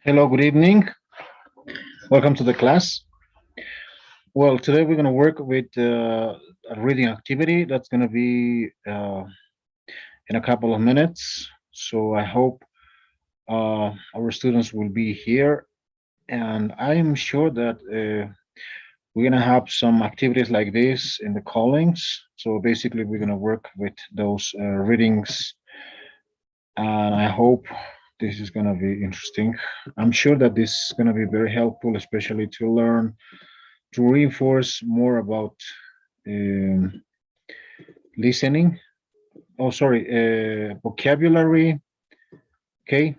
Hello, good evening. Welcome to the class. Well, today we're going to work with a reading activity that's going to be in a couple of minutes. So I hope our students will be here. And I am sure that we're going to have some activities like this in the callings. So basically, we're going to work with those readings. And I hope this is going to be interesting. I'm sure that this is going to be very helpful, especially to learn to reinforce more about um, listening. Oh, sorry, vocabulary. Okay.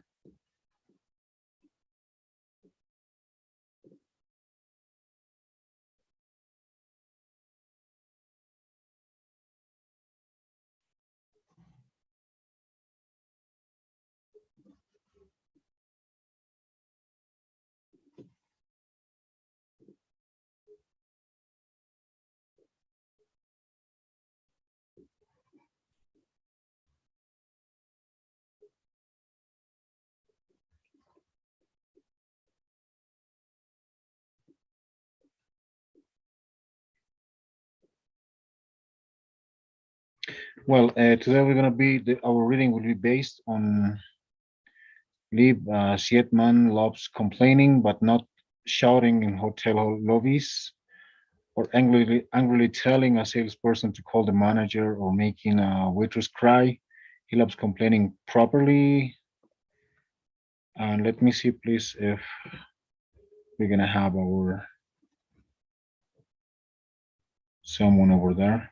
Well, today we're gonna be our reading will be based on Lieb Sietman loves complaining but not shouting in hotel lobbies, or angrily telling a salesperson to call the manager, or making a waitress cry. He loves complaining properly. And let me see, please, if we're gonna have our someone over there.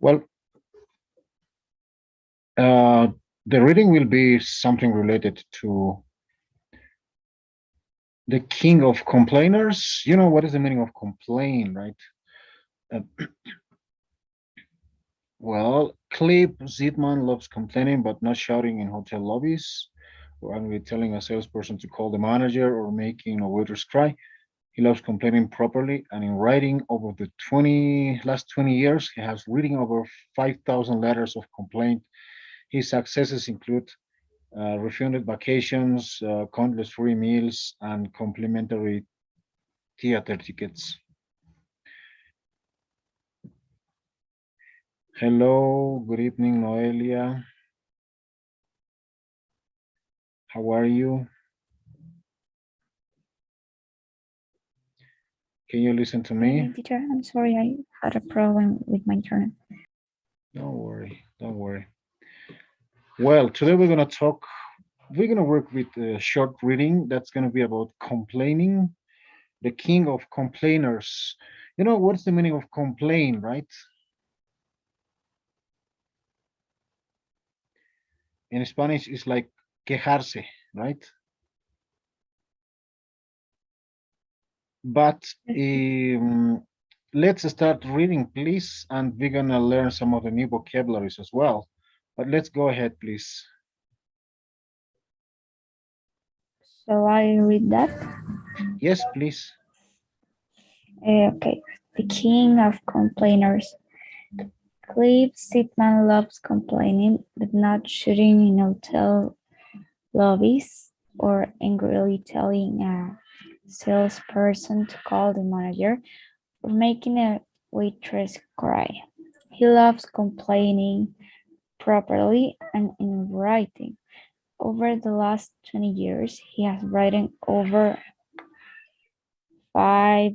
Well, uh, the reading will be something related to the king of complainers. You know what is the meaning of complain, right? Uh, well, Clip Zitman loves complaining but not shouting in hotel lobbies, or angrily telling a salesperson to call the manager, or making a waitress cry. He loves complaining properly, and in writing over the last 20 years, he has reading over 5,000 letters of complaint. His successes include refunded vacations, countless free meals, and complimentary theater tickets. Hello, good evening, Noelia. How are you? Can you listen to me? Teacher, I'm sorry, I had a problem with my internet. Don't worry, don't worry. Well, today we're going to work with a short reading that's going to be about complaining, the king of complainers. You know, what's the meaning of complain, right? In Spanish, it's like quejarse, right? But let's start reading, please, and we're gonna learn some of the new vocabularies as well. But let's go ahead, please. So I read that. Yes, please. Okay. The king of complainers. Clive Sitman loves complaining, but not shooting in hotel lobbies or angrily telling a salesperson to call the manager or making a waitress cry. He loves complaining properly and in writing. Over the last 20 years, he has written over 5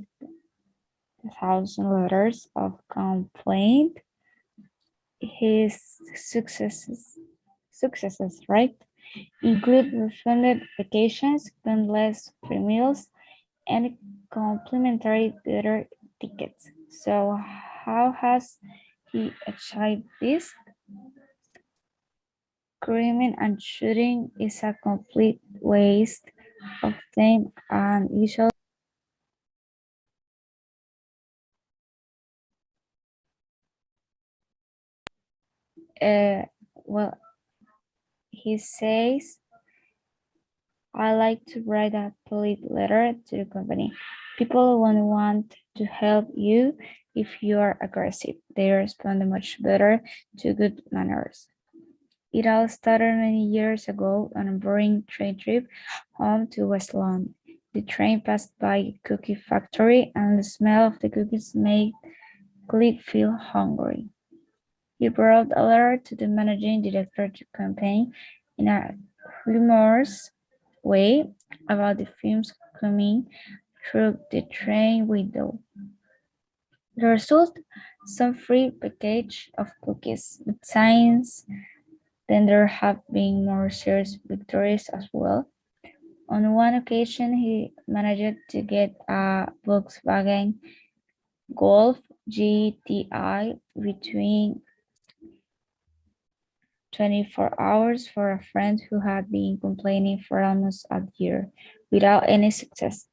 1,000 letters of complaint. His successes, right, include refunded vacations, endless free meals, and complimentary theater tickets. So how has he achieved this? Screaming and shooting is a complete waste of time and usually uh, well, he says, I like to write a polite letter to the company. People won't want to help you if you are aggressive. They respond much better to good manners. It all started many years ago on a boring train trip home to West London. The train passed by a cookie factory and the smell of the cookies made Cliff feel hungry. He wrote a letter to the managing director to campaign in a humorous way about the films coming through the train window. The result? Some free package of cookies. But since then there have been more serious victories as well. On one occasion, he managed to get a Volkswagen Golf GTI between 24 hours for a friend who had been complaining for almost a year without any success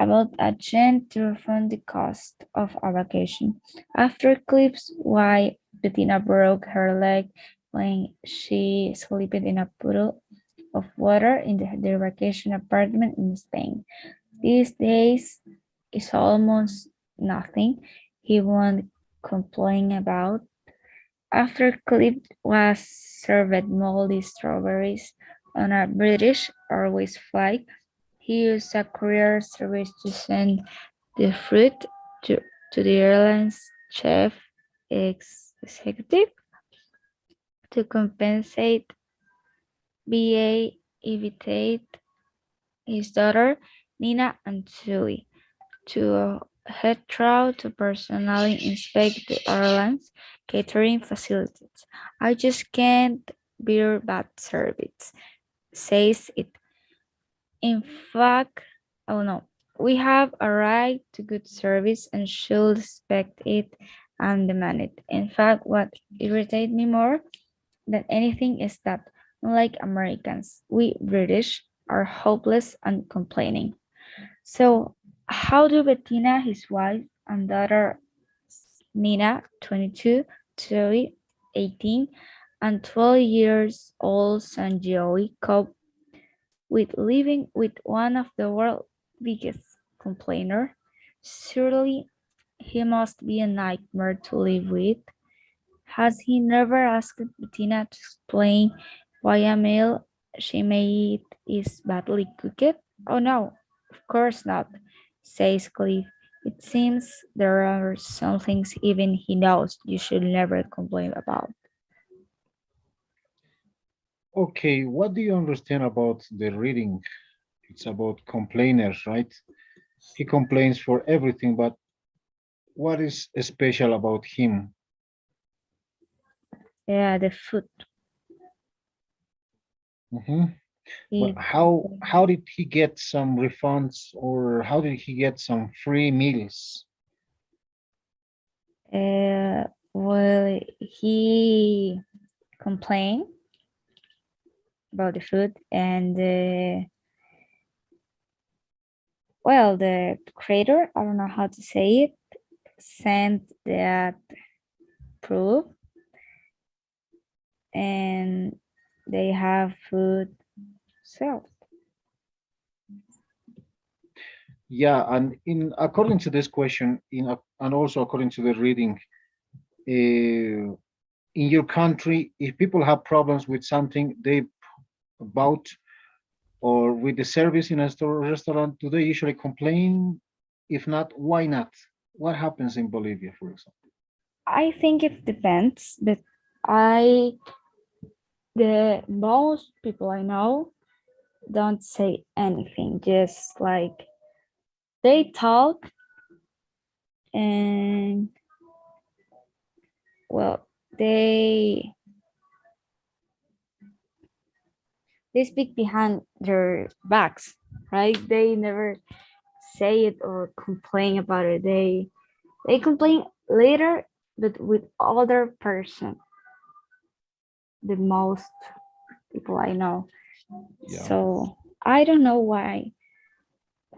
about a gent to refund the cost of a vacation. After Cliff's wife, Bettina broke her leg when she slipped in a puddle of water in their vacation apartment in Spain. These days is almost nothing he won't complain about. After Cliff was served moldy strawberries on a British Airways flight, he used a courier service to send the fruit to the airline's chief executive to compensate BA invited his daughter Nina and Zoe to Heathrow to personally inspect the airline's catering facilities. I just can't bear bad service, says it. In fact, oh no, we have a right to good service and should expect it and demand it. In fact, what irritates me more than anything is that, unlike Americans, we British are hopeless and complaining. So, how do Bettina, his wife, and daughter Nina, 22, Zoe, 18, and 12 years old son Joey cope with living with one of the world's biggest complainer? Surely he must be a nightmare to live with. Has he never asked Bettina to explain why a meal she made is badly cooked? Oh no, of course not, says Cliff. It seems there are some things even he knows you should never complain about. Okay, what do you understand about the reading? It's about complainers, right? He complains for everything, but what is special about him? Yeah, the food. Mhm. But It, how did he get some refunds or how did he get some free meals? well, he complained about the food and well, the creator, I don't know how to say it, sent that proof and they have food served. Yeah, and in according to this question, and also according to the reading, in your country, if people have problems with something they bought or with the service in a store or restaurant, do they usually complain? If not, why not? What happens in Bolivia, for example? I think it depends, but I the most people I know don't say anything, just like they talk and well, they they speak behind their backs, right? They never say it or complain about it. They complain later, but with other person, the most people I know. Yeah. So I don't know why.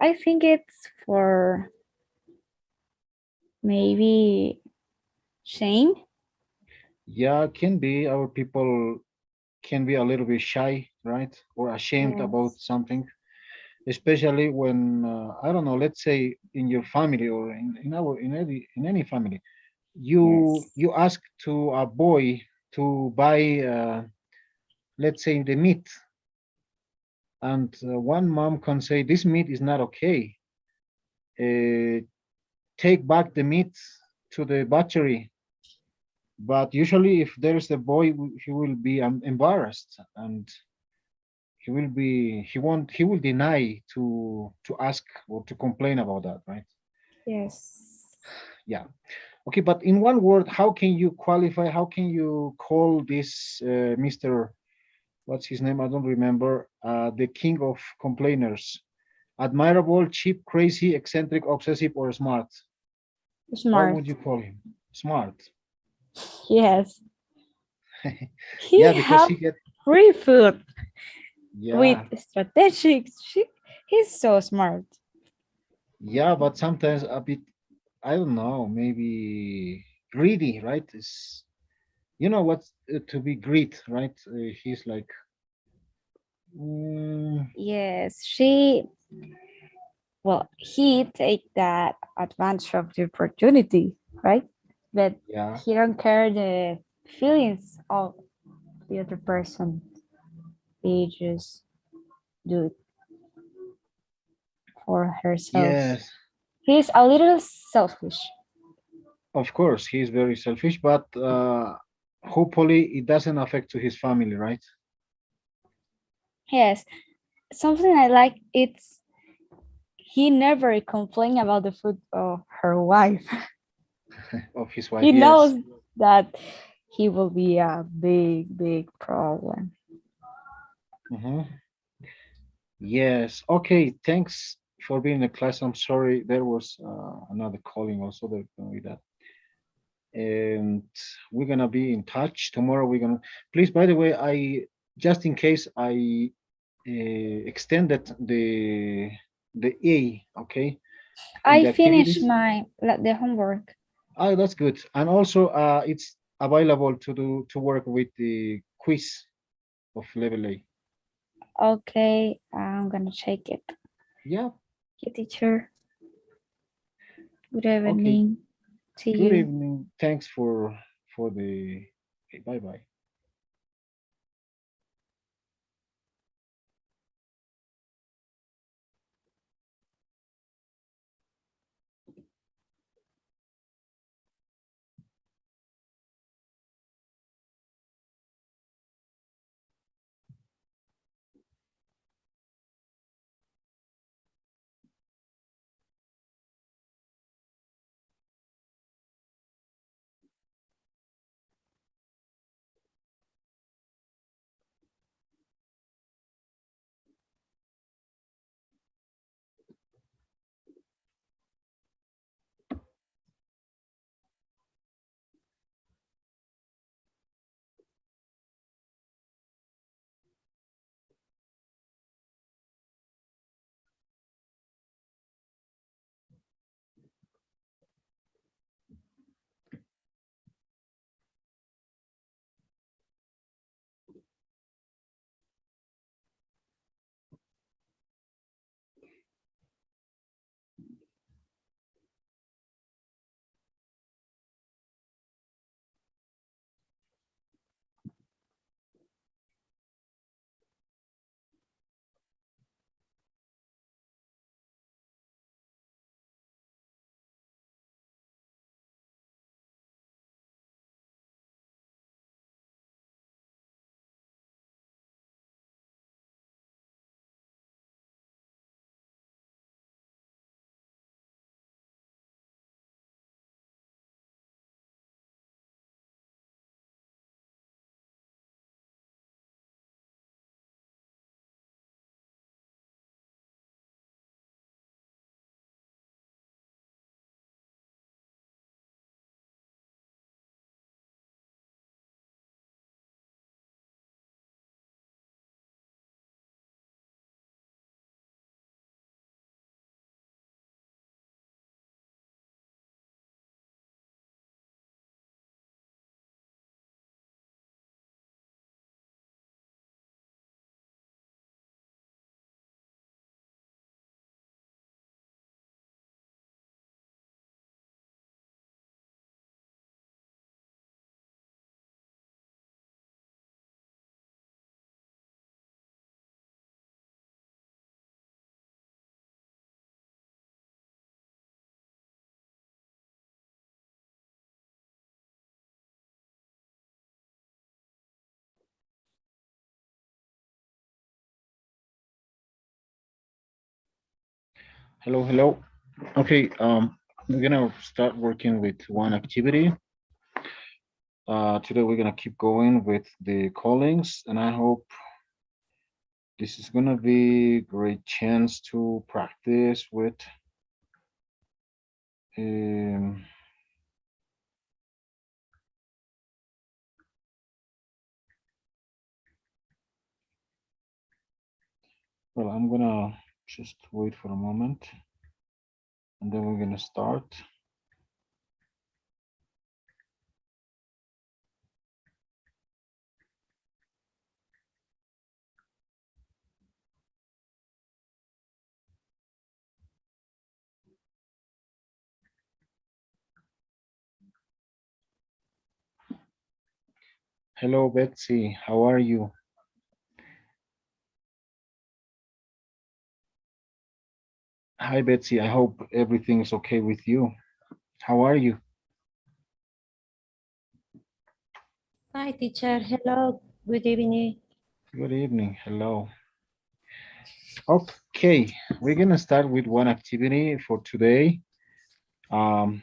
I think it's for maybe shame. Yeah, can be our people can be a little bit shy, right? Or ashamed about Yes. something, especially when I don't know, let's say in your family or in our in any family, Yes. you ask to a boy to buy let's say the meat, and one mom can say this meat is not okay. Uh, Take back the meat to the butchery. But usually, if there's a boy, he will be embarrassed, and he will deny to ask or to complain about that, right? Yes. Yeah. Okay, but in one word, how can you qualify? How can you call this Mr. What's his name? I don't remember. The king of complainers. Admirable, cheap, crazy, eccentric, obsessive, or smart? What Smart. would you call him? Smart. Yes. Yeah, He because have he get free food with yeah, strategic. He's so smart. yeah, but sometimes a bit. I don't know. Maybe greedy, right? Is you know what's to be greed, right? He's like, mm, Yes, he take that advantage of the opportunity, right? But yeah, he don't care the feelings of the other person. He just do it for herself. yes, He's a little selfish. of course, he's very selfish, but hopefully it doesn't affect to his family, right? Yes, something I like. It's he never complain about the food of her wife. Of his He wife, yes. knows that he will be a big problem. Hmm. Yes. Okay. Thanks for being in the class. I'm sorry there was another calling also that with that, and we're gonna be in touch tomorrow. We're gonna please. By the way, I just in case I extended the A. Okay, in I the finished activities. my the homework. Oh, that's good. And also, it's available to work with the quiz of level A. Okay, I'm gonna check it. Yeah. Okay, teacher. Good Okay. evening to Good you. evening. Thanks for the. Okay, bye bye. Hello, hello. Okay, we're gonna start working with one activity. Today we're gonna keep going with the callings, and I hope this is gonna be a great chance to practice with. Um, well, I'm gonna just wait for a moment, and then we're gonna start. Hello, Betsy. How are you? Hi, Betsy. I hope everything is okay with you. How are you? Hi, teacher. Hello. Good evening. Good evening. Hello. Okay, we're gonna start with one activity for today. Um,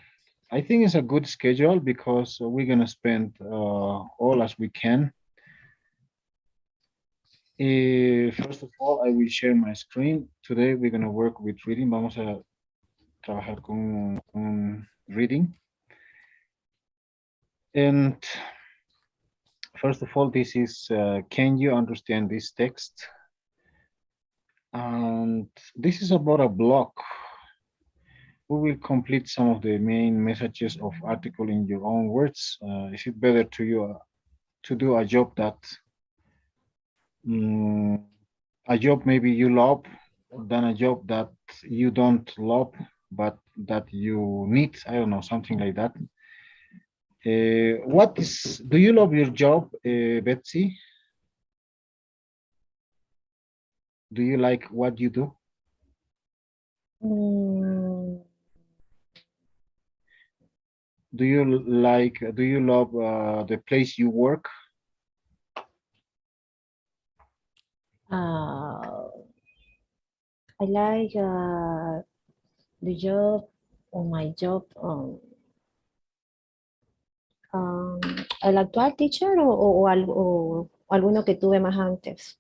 I think it's a good schedule because we're gonna spend all as we can. First of all, I will share my screen. Today we're gonna work with reading. Vamos a trabajar con reading. And first of all, this is can you understand this text? And this is about a block. We will complete some of the main messages of article in your own words. Is it better to you to do a job that mm, a job maybe you love than a job that you don't love but that you need? I don't know, something like that. What is? Do you love your job, Betsy? Do you like what you do? Mm, Do you like? Do you love the place you work? uh, I like the job or my job. Um, ¿El actual teacher o algo, o alguno que tuve más antes?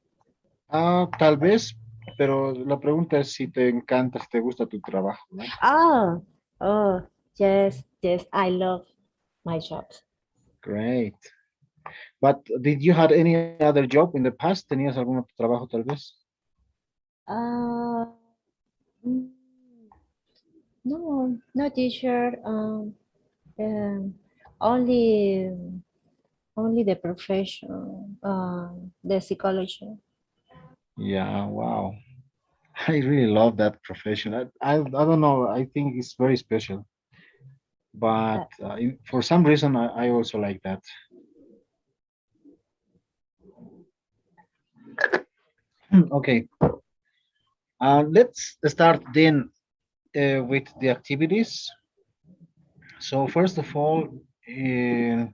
Tal vez, pero la pregunta es si te encanta, si te gusta tu trabajo, right? Ah, oh, yes, yes. I love my job. Great. But did you had any other job in the past? ¿Tenías algún otro trabajo tal vez? Uh, mm, no, no teacher. Um, only, only the profession, the psychology. Yeah, wow. I really love that profession. I don't know. I think it's very special. Uh, But for some reason, I also like that. Okay. Let's start then with the activities. So first of all, we're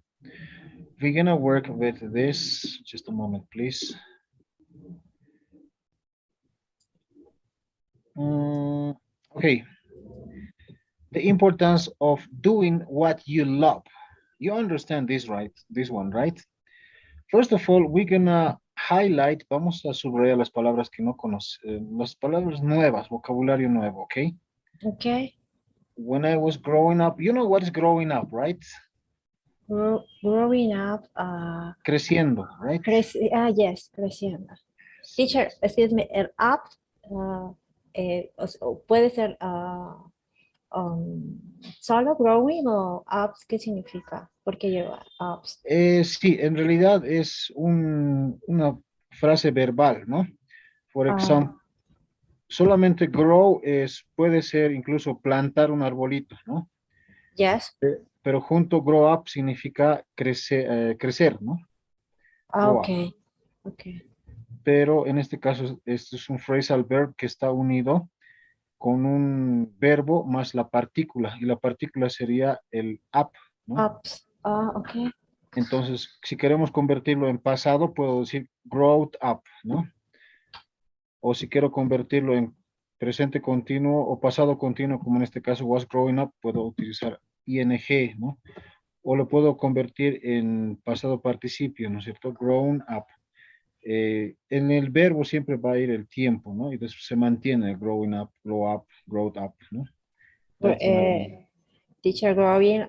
gonna work with this. Just a moment, please. Mm, okay. The importance of doing what you love. You understand this, right? This one, right? First of all, we're gonna highlight, vamos a subrayar las palabras que no conoce, las palabras nuevas, vocabulario nuevo, okay? okay. When I was growing up, you know what is growing up, right? Growing up, Creciendo, right? yes, creciendo. Yes, Teacher, yes. excuse me, el up puede ser solo growing o ups, ¿qué significa? Porque lleva ups. Sí, en realidad es una frase verbal, ¿no? Por Ah, ejemplo, solamente grow es, puede ser incluso plantar un arbolito, ¿no? yes. Pero junto grow up significa crecer, crecer, ¿no? Ah, Grow ok. up. Ok. Pero en este caso, este es un phrasal verb que está unido con un verbo más la partícula, y la partícula sería el up, ¿no? Ups. Ah, ok. Entonces, si queremos convertirlo en pasado, puedo decir growed up, ¿no? O si quiero convertirlo en presente continuo o pasado continuo, como en este caso was growing up, puedo utilizar ing, ¿no? O lo puedo convertir en pasado participio, ¿no es cierto? Grown up. En el verbo siempre va a ir el tiempo, ¿no? Y después se mantiene growing up, grow up, growed up, ¿no? Pero, That's gonna be, teacher growing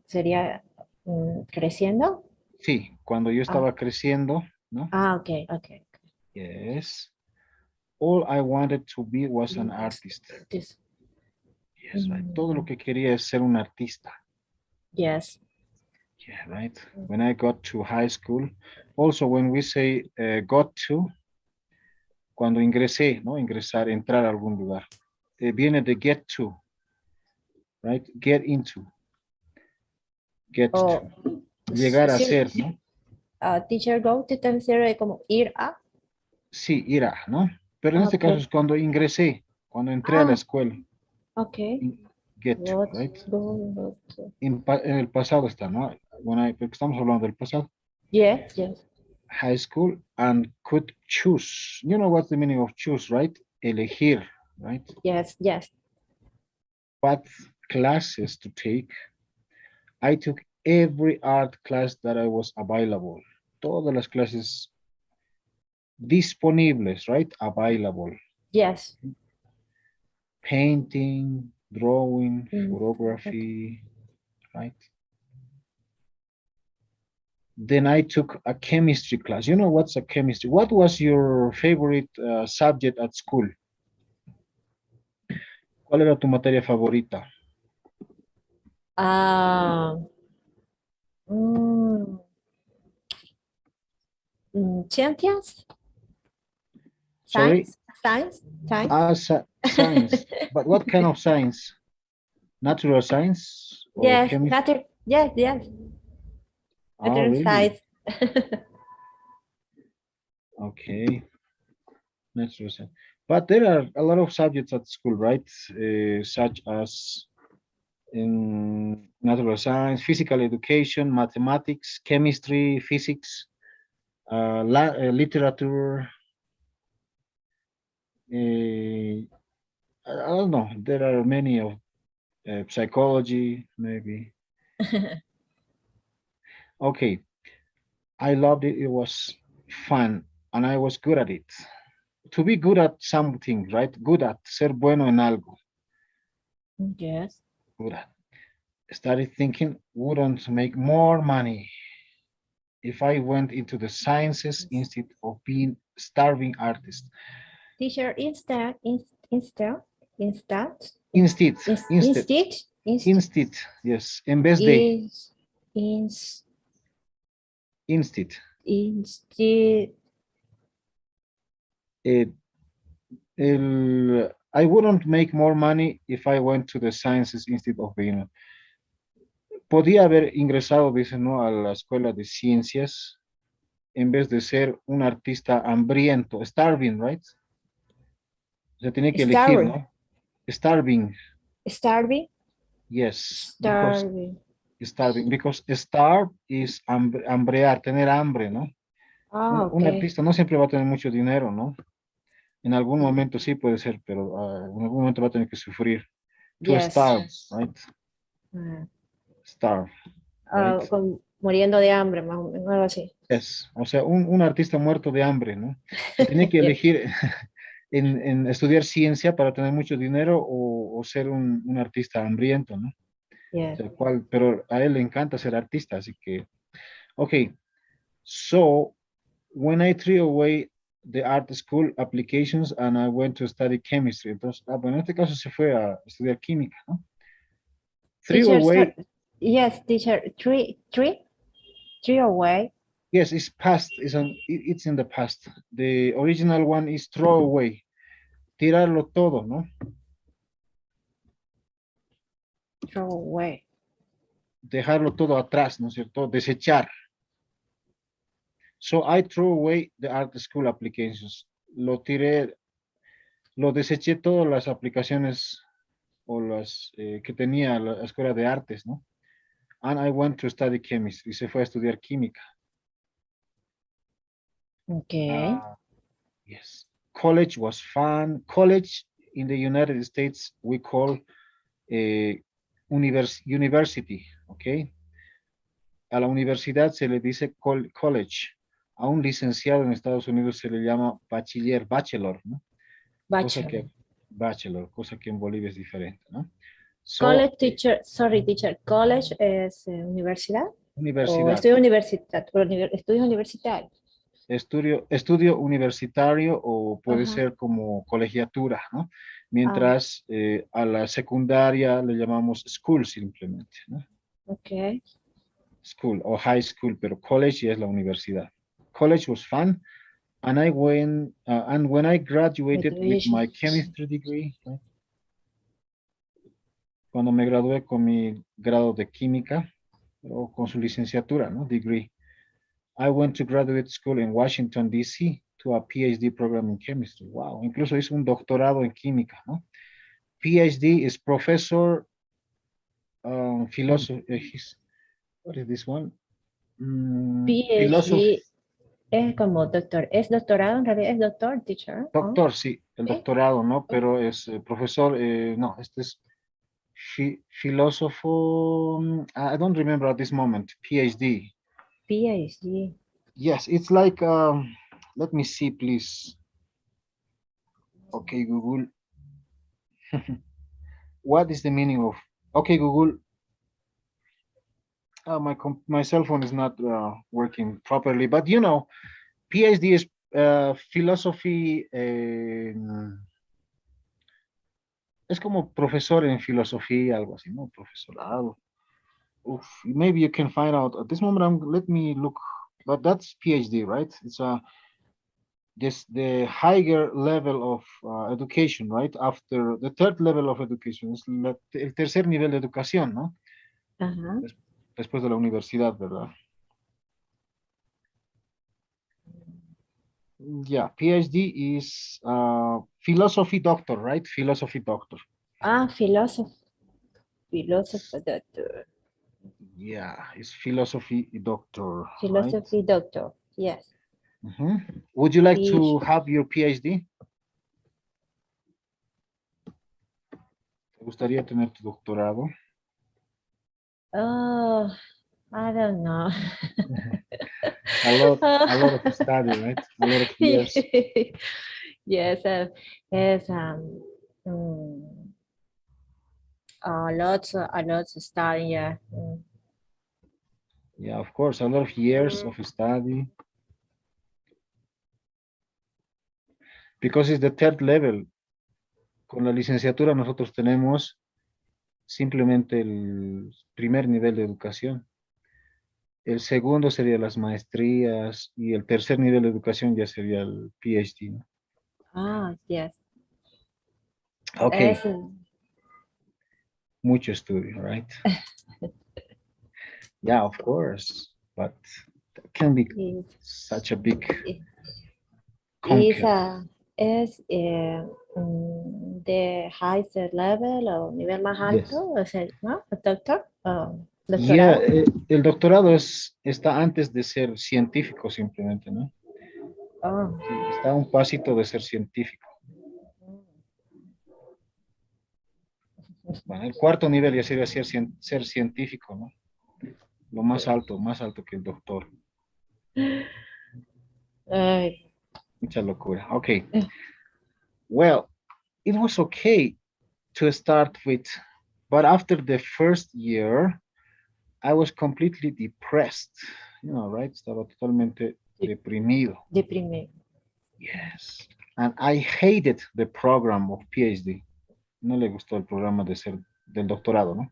sería creciendo. sí, cuando yo Ah, estaba creciendo, ¿no? ok, ok. Yes. All I wanted to be was an artist. This- Yes, right. Todo lo mm, que quería es ser un artista. yes. Yeah, right. When I got to high school, also when we say got to, cuando ingresé, ¿no? Ingresar, entrar a algún lugar. Viene de get to, right? Get into, get to. O Llegar a sí, ser, ¿no? teacher go te refiere como ir a. Sí, irá, ¿no? Pero en este caso es Ok. cuando ingresé, cuando entré a la Ah, escuela. ok. Get to, Got, right? go, to. En el pasado está, ¿no? Bueno, porque estamos hablando del pasado. Yes, yes. High school and could choose. You know what's the meaning of choose, right? Elegir, right? Yes, yes. What classes to take. I took every art class that I was available. Todas las clases disponibles, right? Available. Yes. Painting, drawing, Okay. photography, right? Then I took a chemistry class. You know what's a chemistry? What was your favorite subject at school? ¿Cuál era tu materia favorita? Ah, mm, champions? Sorry? Science? Science? Science? Science. But what kind of science? Natural science or Yes, chemistry? nature. Yes, yes. Oh, Nature really? science. Okay. Natural science. But there are a lot of subjects at school, right? Such as in natural science, physical education, mathematics, chemistry, physics, literature. I don't know. There are many of psychology, maybe. Okay, I loved it. It was fun, and I was good at it. To be good at something, right? Good at ser bueno en algo. Yes. Good at. Started thinking, wouldn't make more money if I went into the sciences instead of being starving artist. Teacher, Instead, instead, instead, instead, yes. En vez de, is, is, instead. instead, Eh, I wouldn't make more money if I went to the sciences instead of being. Podía haber ingresado, dice, ¿no? A la escuela de ciencias en vez de ser un artista hambriento, starving, right? Se tiene que elegir, starving, ¿no? Starving, starving, yes, because starving. starving, because starve is hambrear, tener hambre, ¿no? Ah, Un okay. artista no siempre va a tener mucho dinero, ¿no? En algún momento sí puede ser, pero en algún momento va a tener que sufrir. To Yes. starve, right? Ah, Starve, right? muriendo de hambre, más o menos, algo así. Es, o sea, un artista muerto de hambre, ¿no? Se tiene que Yes, elegir en estudiar ciencia para tener mucho dinero o ser un artista hambriento, ¿no? O yes. sea, pero a él le encanta ser artista, así que, ok, so when I threw away the art school applications and I went to study chemistry, entonces, bueno, en este caso se fue a estudiar química, ¿no? Threw Teacher, away, yes, teacher, three away, yes, it's past, it's in the past. The original one is throw away, tirarlo todo, ¿no? throw away. Dejarlo todo atrás, ¿no es cierto? Desechar. So I threw away the art school applications. Lo tiré, lo deseché todas las aplicaciones o las que tenía la escuela de artes, ¿no? And I went to study chemistry. Y se fue a estudiar química. Okay. Yes. college was fun. College in the United States we call university, okay? A la universidad se le dice college. A un licenciado en Estados Unidos se le llama bachelor, ¿no? Cosa Bachelor. que bachelor, cosa que en Bolivia es diferente, ¿no? So, College teacher, sorry teacher, college es universidad o universidad, estudio universitario, estudios universitarios. estudio universitario o puede Ajá. ser como colegiatura, ¿no? Ah, Mientras a la secundaria le llamamos school simplemente, ¿no? ok. School o high school, pero college es la universidad. College was fun, and I went, and when I graduated with Graduation. my chemistry degree, right? Cuando me gradué con mi grado de química, o con su licenciatura, ¿no? Degree. I went to graduate school in Washington, D.C. to a PhD program in chemistry. Wow, incluso hice un doctorado en química, ¿no? PhD is professor, philosophy, what is this one? Philosophy, PhD es como doctor, es doctorado, en realidad es doctor, teacher, ¿no? doctor, sí, el ¿Sí? doctorado, ¿no? Pero es profesor, no, este es filósofo, I don't remember at this moment, PhD. PhD. Yes, it's like, let me see, please. Okay, Google. What is the meaning of, okay, Google, my cell phone is not working properly, but you know, PhD is philosophy, es como profesor en filosofía, algo así, ¿no? Profesorado. Oof, maybe you can find out at this moment. Let me look, but that's PhD, right? It's this the higher level of education, right? After the third level of education, es el tercer nivel de educación, ¿no? Ajá. Después de la universidad, ¿verdad? Yeah, PhD is philosophy doctor, right? Philosophy doctor. Ah, philosopher, doctor. Yeah, it's philosophy doctor, right? Philosophy doctor, yes. Would you like to P- have your PhD? ¿Te gustaría tener tu doctorado? Oh, I don't know. A lot of study, right? A lot of years. Yes, it's mm, a lot of study, yeah. Yeah, of course, a lot of years Mm. of study. Because it's the third level. Con la licenciatura nosotros tenemos simplemente el primer nivel de educación. El segundo sería las maestrías y el tercer nivel de educación ya sería el PhD, ¿no? Ah, yes. Ok, Es, mucho estudio, right? Yeah, of course, but that can be it, such a big is conquer. a es the highest level o nivel más Yes. alto, o sea, ¿no? Doctor, Yeah, doctorado. el doctorado está antes de ser científico simplemente, ¿no? Oh. Sí, está a un pasito de ser científico. Bueno, el cuarto nivel ya sería ser científico, ¿no? Lo más alto que el doctor. Ay, Mucha locura. Okay. Well, it was okay to start with, but after the first year, I was completely depressed. You know, right? Estaba totalmente deprimido. deprimido. Yes. And I hated the program of PhD. No le gustó el programa del doctorado, ¿no?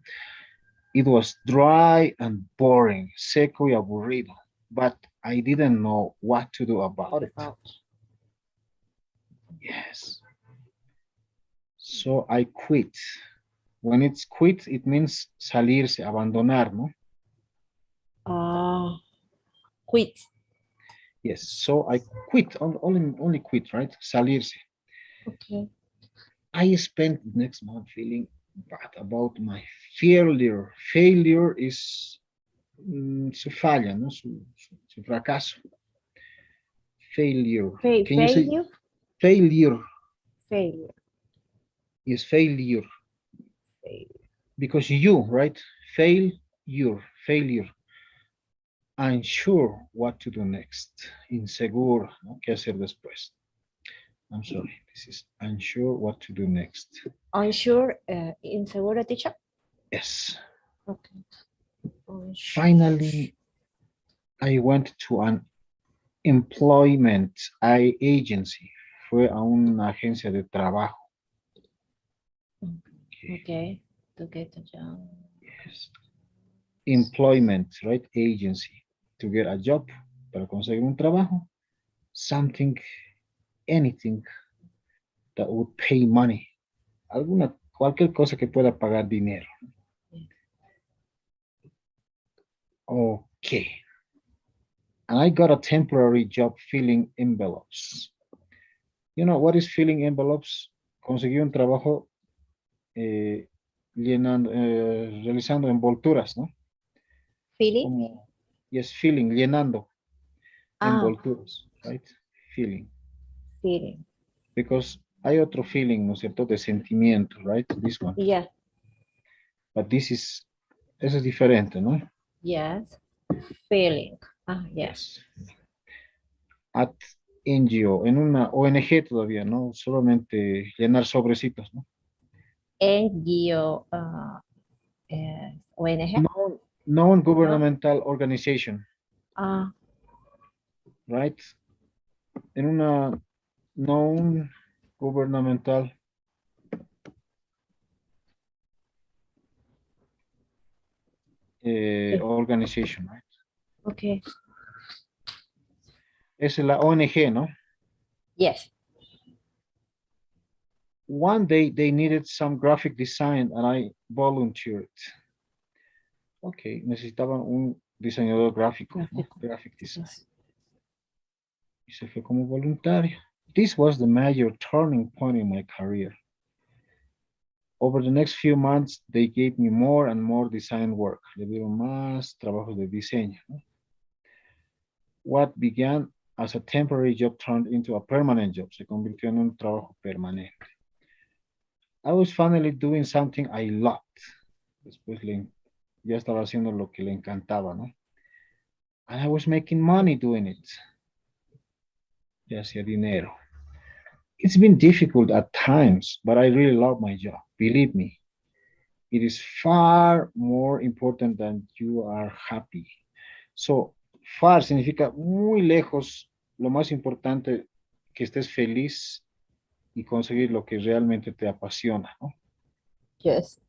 It was dry and boring, seco y aburrido, but I didn't know what to do about it. Yes. So I quit. When it's quit, it means salirse, abandonar, ¿no? Ah, quit. Yes. So I quit, only quit, right? Salirse. Okay. I spent the next month feeling bad about my failure. Failure is su falla, ¿no? Su fracaso. Failure. Can you say Failure. Failure Failure. is failure Failure. because you, right? Failure. Unsure what to do next. Inseguro, ¿no? ¿Qué hacer después? I'm sorry, this is unsure what to do next. Unsure, inseguro, teacher? Yes. Okay. Unsure. Finally, I went to an employment agency. Fue a una agencia de trabajo. Okay. To get a job. Yes. Employment, right? Agency. To get a job. Para conseguir un trabajo. Something, anything that would pay money. Cualquier cosa que pueda pagar dinero. Okay. And I got a temporary job filling envelopes. You know what is filling envelopes? Conseguí un trabajo realizando envolturas, ¿no? Feeling? Como, yes, filling, llenando Ah, envolturas, right? Filling. feeling. Because hay otro feeling, ¿no es cierto? De sentimiento, right? This one. Yeah. But eso es diferente, ¿no? Yes. Feeling. Ah, yes. At NGO, en una ONG todavía, ¿no? Solamente llenar sobrecitos, ¿no? NGO, ONG. Non-governmental organization, Ah, right? En una non-governmental okay. organization, right? Okay. Esa es la ONG, ¿no? Yes. One day they needed some graphic design and I volunteered. Ok, necesitaban un diseñador gráfico, ¿no? Graphic design. Yes. Y se fue como voluntario. This was the major turning point in my career. Over the next few months, they gave me more and more design work. Le dieron más trabajos de diseño, ¿no? What began as a temporary job turned into a permanent job. Se convirtió en un trabajo permanente. I was finally doing something I loved. Después ya estaba haciendo lo que le encantaba, ¿no? And I was making money doing it. Ya hacía dinero. It's been difficult at times, but I really love my job. Believe me, it is far more important than you are happy. So, far significa muy lejos, lo más importante que estés feliz y conseguir lo que realmente te apasiona, ¿no? Yes.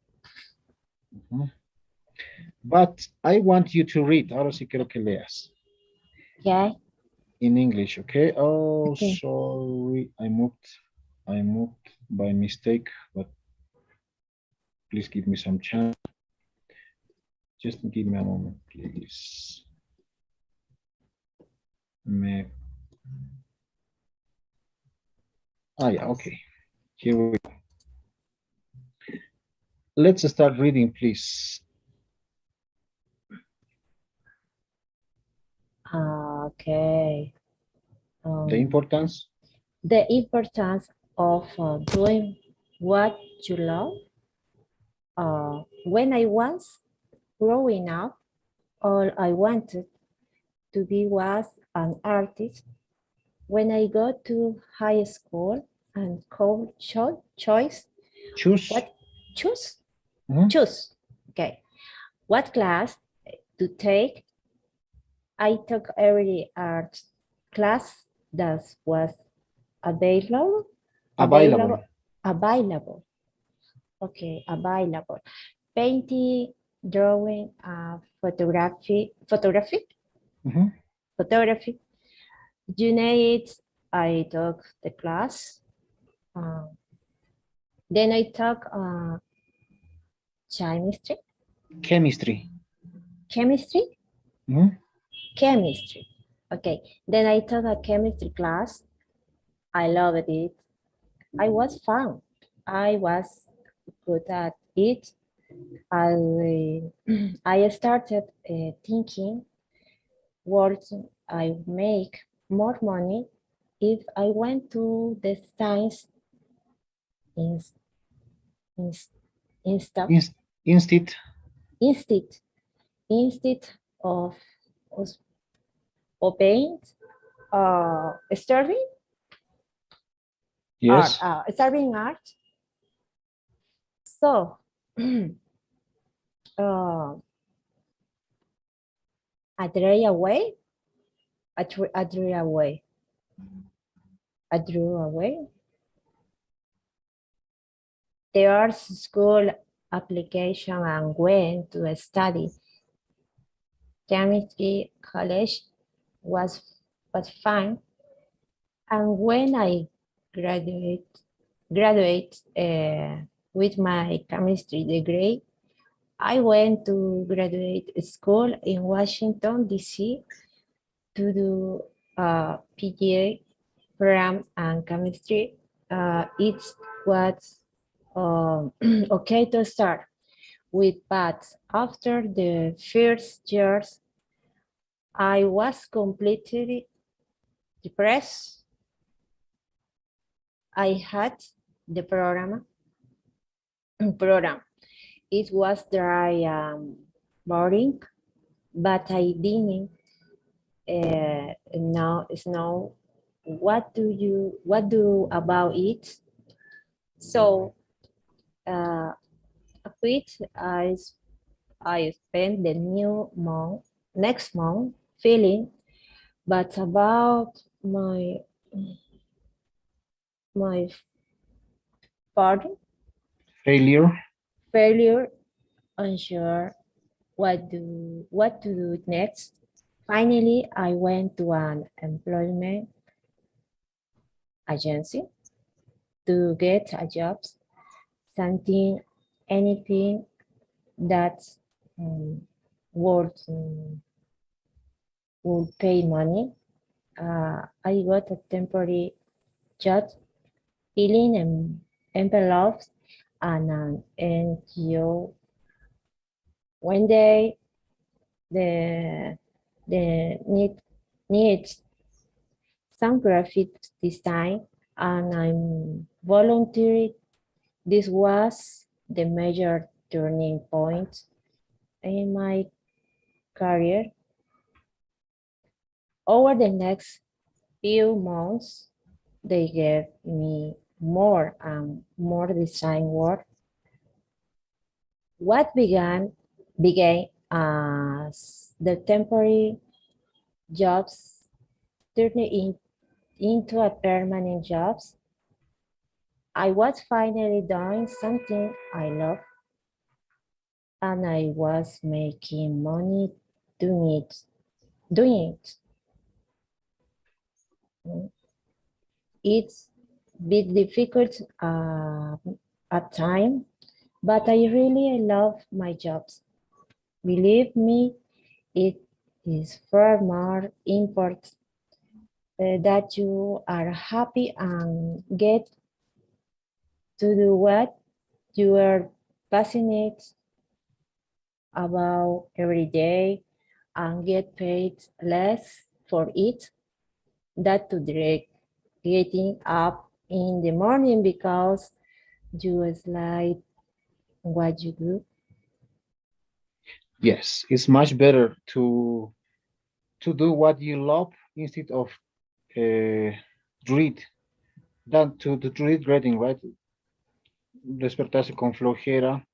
But I want you to read. Ahora sí quiero que leas. Yeah. In English, okay? Oh, Okay. sorry, I moved by mistake, but please give me some chance. Just give me a moment, please. Yeah, okay. Here we go. Let's start reading, please. Okay. The importance. The importance of doing what you love. When I was growing up, all I wanted to be was an artist. When I got to high school and called choice, Choose. what choose? Mhm. Choose. Okay. What class to take? I took every art class that was available. Available. Okay, available. Painting, drawing, photography. Mhm. Photography. You name it, I took the class. Then I took chemistry. Chemistry. Chemistry? Mhm. Chemistry. Okay, then I took a chemistry class. I loved it. I was fun. I was good at it. I started thinking, working, I make more money if I went to the science in, in, instead, Inst Instead, instead, instead of, of, of paint, studying art, yes. studying art. So, uh, I drew away, I drew away, I drew away. The art school application and went to study chemistry college was was fun. And when I graduate with my chemistry degree, I went to graduate school in Washington, D.C. to do PGA program and chemistry. It was okay to start with, but after the first years, I was completely depressed. I had the program. It was dry boring, but I didn't know what do about it. So quit. I spent the next month feeling, but about my pardon, Failure. failure, unsure what to do next. Finally, I went to an employment agency to get a job, something, anything that um, would, would pay money. I got a temporary job filling envelopes and an NGO. One day, the needs some graphic design, and I'm volunteering. This was the major turning point in my career. Over the next few months, they gave me more and more design work. What began as the temporary jobs turned into a permanent jobs. I was finally doing something I love, and I was making money doing it. Doing it. It's a bit difficult at times, but I really love my jobs. Believe me, it is far more important that you are happy and get to do what you are passionate about every day and get paid less for it than to direct getting up in the morning because you like what you do. Yes, it's much better to do what you love instead of uh, dread than to dread dreading, right? Despertarse con flojera.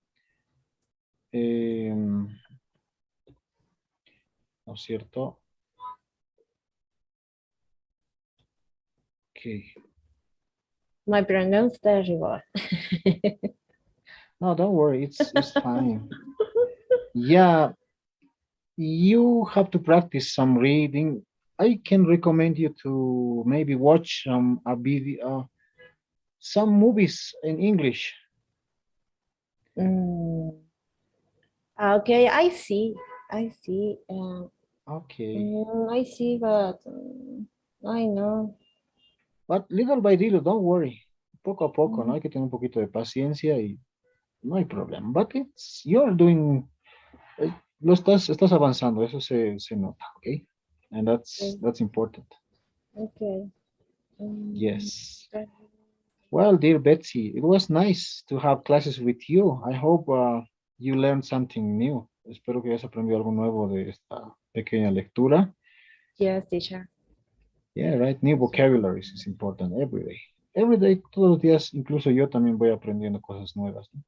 ¿No es cierto? Okay. My pronounce terrible. No, don't worry. It's fine. Yeah, you have to practice some reading. I can recommend you to maybe watch a video, some movies in English. Mm, okay, I see. I see. Okay. I see, but I know. But little by little, don't worry. Poco a poco, ¿no? Hay que tener un poquito de paciencia y no hay problema. But you're doing, eh, estás avanzando, eso se nota, okay? And Okay. that's important. Okay. Yes. Well, dear Betsy, it was nice to have classes with you. I hope you learned something new. Espero que hayas aprendido algo nuevo de esta pequeña lectura. Yes, teacher. Yeah, right. New vocabularies is important every day. Every day, todos los días, incluso yo también voy aprendiendo cosas nuevas, ¿no?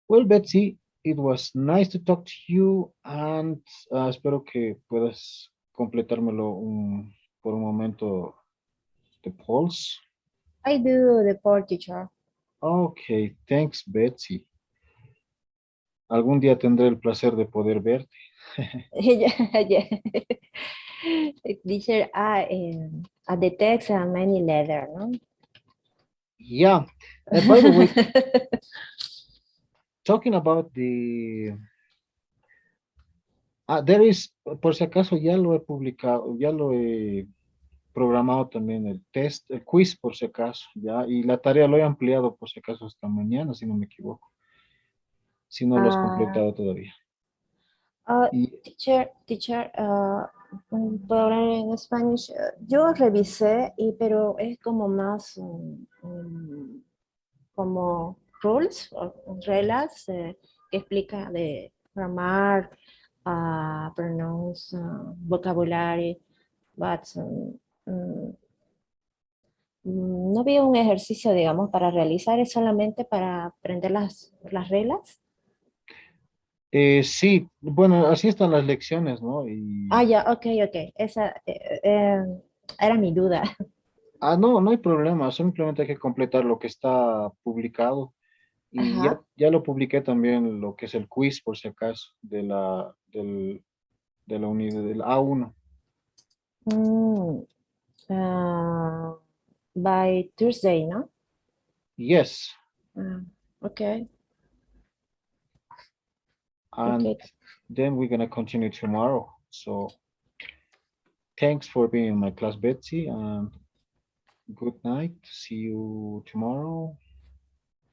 Well, Betsy, it was nice to talk to you and espero que puedas completármelo por un momento the polls. I do the poor teacher. Okay, thanks, Betsy. Algún día tendré el placer de poder verte. Yeah. Teacher, at the text are many letters, no? Yeah. By the way, talking about there is, por si acaso ya lo he publicado, ya lo he programado también el test, el quiz por si acaso, ya, y la tarea lo he ampliado por si acaso hasta mañana, si no me equivoco, si no lo has Ah, completado todavía. Y teacher, puedo hablar en español. Yo revisé, pero es como más como rules o reglas que explica de grammar, pronounce, vocabulary, but no vi un ejercicio, digamos, para realizar, es solamente para aprender las reglas. sí, bueno, así están las lecciones, ¿no? Y, Ya, ok. Esa era mi duda. no, no hay problema, simplemente hay que completar lo que está publicado. Y Ajá. ya lo publiqué también lo que es el quiz, por si acaso, de la unidad del A1. Mm, ah, by Tuesday, ¿no? Yes, Ah, ok, and ok. then we're gonna continue tomorrow. So thanks for being in my class, Betsy, and good night. See you tomorrow.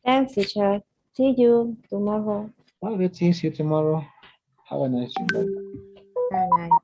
Thanks, teacher. See you tomorrow. Bye, Betsy. See you tomorrow. Have a nice day. Bye. Bye.